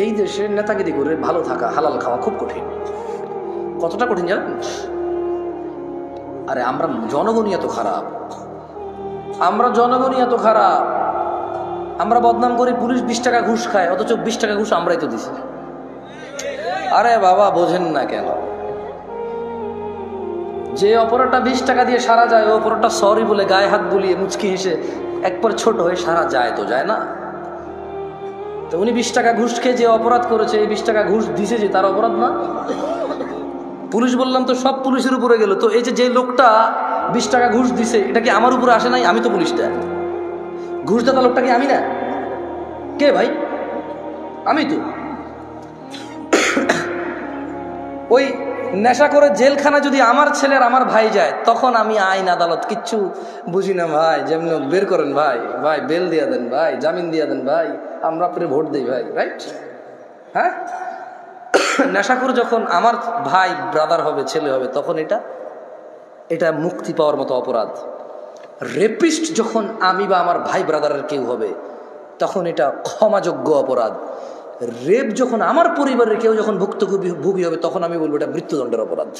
এই দেশে নেতাগিরি করে ভালো থাকা, হালাল খাওয়া খুব কঠিন। কতটা কঠিন জানেন? আরে আমরা জনগণই এত খারাপ, আমরা জনগণই এত খারাপ, আমরা বদনাম করি পুলিশ 20 টাকা ঘুষ খায়, অথচ 20 টাকা ঘুষ আমরাই তো দিছি। আরে বাবা বোঝেন না কেন? যে অপরাধটা 20 টাকা দিয়ে সারা যায়, ও অপরাধটা সরি বলে গায়ে হাত বুলিয়ে মুচকি হেসে একবার ছোট হয়ে সারা যায় তো যায় না? তো উনি 20 টাকা ঘুষ খেয়ে যে অপরাধ করেছে, এই 20 টাকা ঘুষ দিছে যে তার অপরাধ না? পুলিশ বললাম তো সব পুলিশের উপরে গেল, তো এই যে লোকটা 20 টাকা ঘুষ দিছে এটা কি আমার উপরে আসে নাই? আমি তো পুলিশটা, ঘুষ দেওয়া লোকটা কি আমি না? কে ভাই? আমি তো। ওই নেশা করে জেলখানা যদি আমার ছেলের আমার ভাই যায়, তখন আমি আইন আদালত কিচ্ছু বুঝি না ভাই, যেমন বের করেন ভাই, ভাই বেল দিয়ে দেন ভাই, জামিন দিয়ে দেন ভাই, আমরা আপনার ভোট দিই ভাই, রাইট? হ্যাঁ, নেশা করে যখন আমার ভাই ব্রাদার হবে, ছেলে হবে, তখন এটা মুক্তি পাওয়ার মতো অপরাধ। রেপিস্ট যখন আমি বা আমার ভাই ব্রাদারের কেউ হবে, তখন এটা ক্ষমাযোগ্য অপরাধ। রেপ যখন আমার পরিবারের কেউ যখন ভুক্তভোগী হবে, তখন আমি বলবো এটা মৃত্যুদণ্ডের অপরাধ।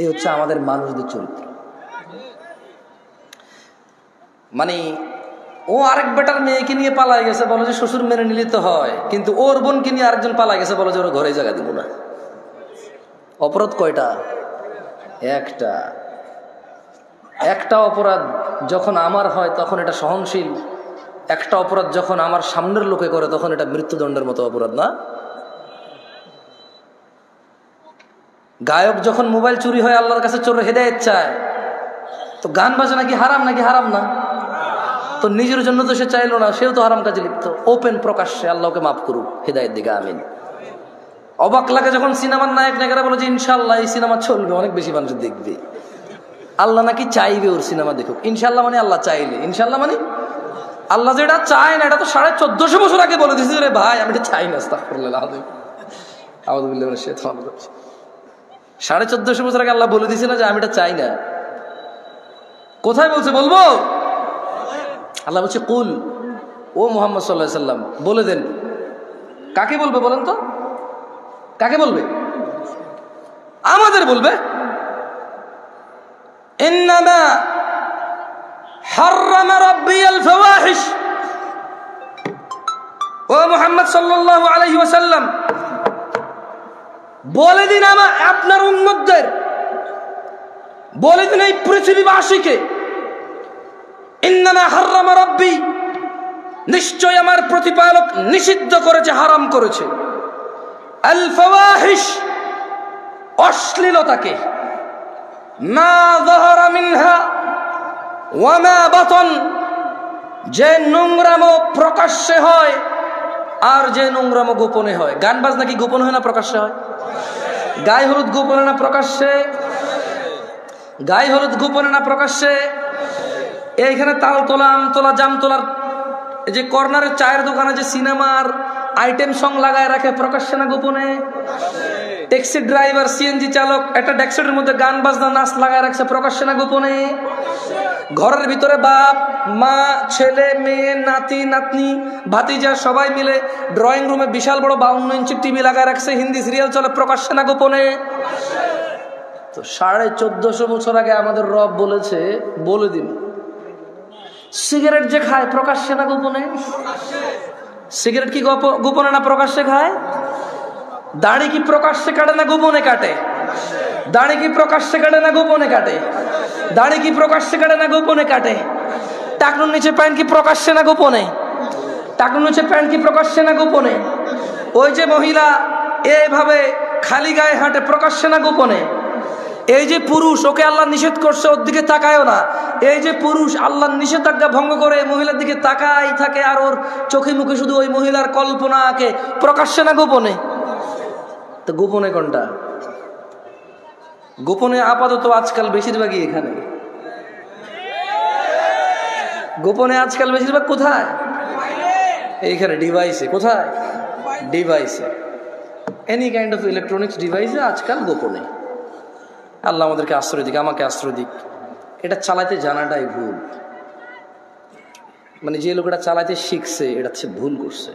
এই হচ্ছে আমাদের মানুষদের চরিত্র। মানে ও আরেক বেটার মেয়েকে নিয়ে পালাই গেছে, বলো যে শ্বশুর মেনে নিলে তো হয়, কিন্তু ওর বোনকে নিয়ে আরেকজন পালাই গেছে, বলো যে ওরা ঘরে জায়গা দিব না। অপরাধ কয়টা? একটা অপরাধ যখন আমার হয় তখন এটা সহনশীল, একটা অপরাধ যখন আমার সামনের লোকে করে তখন এটা মৃত্যুদণ্ডের মতো অপরাধ না? গায়ক যখন মোবাইল চুরি হয় আল্লাহর কাছে চোর হেদায়েত চায়, তো গান বাজনা কি হারাম নাকি হারাম না? তো নিজের জন্য তো সে চাইলো না, সেও তো হারাম কাজে লিপ্ত। ওপেন প্রকাশ্যে, আল্লাহকে মাফ করুক, হেদায়েত দিকে আমিন। অবাক লাগে যখন সিনেমার নায়ক নায়িকারা বলে যে ইনশাআল্লাহ এই সিনেমা চলবে, অনেক বেশি মানুষ দেখবে। আল্লাহ নাকি চাইবে ওর সিনেমা দেখুক। ইনশাআল্লাহ মানে আল্লাহ চাইলে, ইনশাআল্লাহ মানে আল্লাহ যেটা চায় না, এটা তো 1450 বছর আগে বলে দিয়েছে রে ভাই, আমি এটা চাই না। আস্তাগফিরুল্লাহ, আউযুবিল্লাহি মিনাশ শাইতানির রাজিম। 1450 বছর আগে আল্লাহ বলে দিয়েছে না যে আমি এটা চাই না? কোথায় বলছে? বলবো? আল্লাহ বলছে কুল, ও মুহাম্মদ সাল্লাল্লাহু আলাইহি সাল্লাম বলে দেন। কাকে বলবে বলেন তো? কাকে বলবে? আমাদের বলবে। ইন্নামা হাররামা রাব্বিয়াল ফাওয়াহিশ, ও মুহাম্মদ সাল্লাল্লাহু আলাইহি ওয়াসাল্লাম বলে দিন আপনার উম্মতদের, বলে দিন এই পৃথিবীবাসীকে, ইন্নামা হাররামা রাব্বি, নিশ্চয় আমার প্রতিপালক নিষিদ্ধ করেছে, হারাম করেছে, আল ফাওয়াহিশ, অশ্লীলতাকে, মা যাহারা মিনহা ওয়া মা বাতন, যে নোংরামো প্রকাশ্যে হয় আর যে নোংরামো গোপনে হয়। গান বাজনা কি গোপন হয় না প্রকাশ্যে হয়? গায়ে হলুদ গোপনে না প্রকাশ্যে? গায়ে হলুদ গোপনে না প্রকাশ্যে? এইখানে তাল তোলা, আম তোলা, জাম তোলার যে কর্নারের চায়ের দোকানে যে সিনেমার আইটেম সং লাগায় রাখে, প্রকাশ্যে না গোপনে? ট্যাক্সি ড্রাইভার, সিএনজি চালক একটা ডেস্কের মধ্যে গান বাজনা নাচ লাগায় রাখছে, প্রকাশ্যে না গোপনে? ঘরের ভিতরে বাপ মা, ছেলে মেয়ে, নাতি নাতনি, ভাতিজা সবাই মিলে ড্রয়িং রুমে বিশাল বড় 52 ইঞ্চি টিভি লাগায় রাখছে, হিন্দি সিরিয়াল চলে, প্রকাশ্যে না গোপনে? তো 1450 বছর আগে আমাদের রব বলেছে, বলে দিন সিগারেট যে খায় প্রকাশ্যে না গোপনে? সিগারেট কি গোপনে না প্রকাশ্যে খায়? দাড়ি কি প্রকাশ্যে কাটে না গোপনে কাটে? দাড়ি কি প্রকাশ্যে কাটে না গোপনে কাটে? দাড়ি কি প্রকাশ্যে কাটে না গোপনে কাটে? টাকনুর নিচে প্যান্ট কি প্রকাশ্যে না গোপনে? টাকনুর নিচে প্যান্ট কি প্রকাশ্যে না গোপনে? ওই যে মহিলা এইভাবে খালি গায়ে হাঁটে, প্রকাশ্যে না গোপনে? এই যে পুরুষ, ওকে আল্লাহ নিষেধ করছে ওর দিকে তাকায়ও না, এই যে পুরুষ আল্লাহর নিষেধাজ্ঞা ভঙ্গ করে মহিলার দিকে তাকাই থাকে, আর ওর চোখে মুখে শুধু ওই মহিলার কল্পনা আঁকে, প্রকাশ্যে না গোপনে? তো গোপনে কোনটা? গোপনে আপাতত আজকাল বেশিরভাগই এখানে। গোপনে আজকাল বেশিরভাগ কোথায়? এইখানে ডিভাইসে। কোথায়? ডিভাইসে, এনি কাইন্ড অফ ইলেকট্রনিক্স ডিভাইসে আজকাল গোপনে। আল্লাহ আমাদেরকে আশ্রয় দিক, আমাকে আশ্রয় দিক। এটা চালাতে জানাটাই ভুল। মানে যে লোকটা চালাতে শিখছে এটা হচ্ছে ভুল করছে।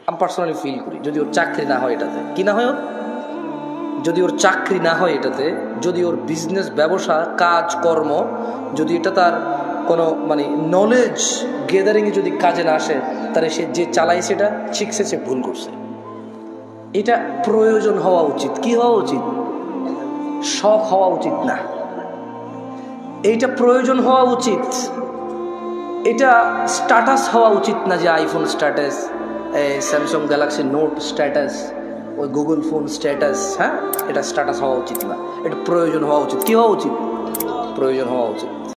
আমি পার্সোনালি ফিল করি, যদি ওর চাকরি না হয় এটাতে, কি না হয় ওর, যদি ওর চাকরি না হয় এটাতে, যদি ওর বিজনেস ব্যবসা কাজ কর্ম যদি এটা তার কোনো মানে নলেজ গেদারিংয়ে যদি কাজে না আসে, তাহলে সে যে চালাইছে এটা শিখছে, সে ভুল করছে। এটা প্রয়োজন হওয়া উচিত, কি হওয়া উচিত, শখ হওয়া উচিত না, এইটা প্রয়োজন হওয়া উচিত। এটা স্ট্যাটাস হওয়া উচিত না, যে iPhone status, Samsung Galaxy note status, ওই গুগল ফোন স্ট্যাটাস। হ্যাঁ, এটা স্ট্যাটাস হওয়া উচিত না, এটা প্রয়োজন হওয়া উচিত। কি হওয়া উচিত, প্রয়োজন হওয়া উচিত।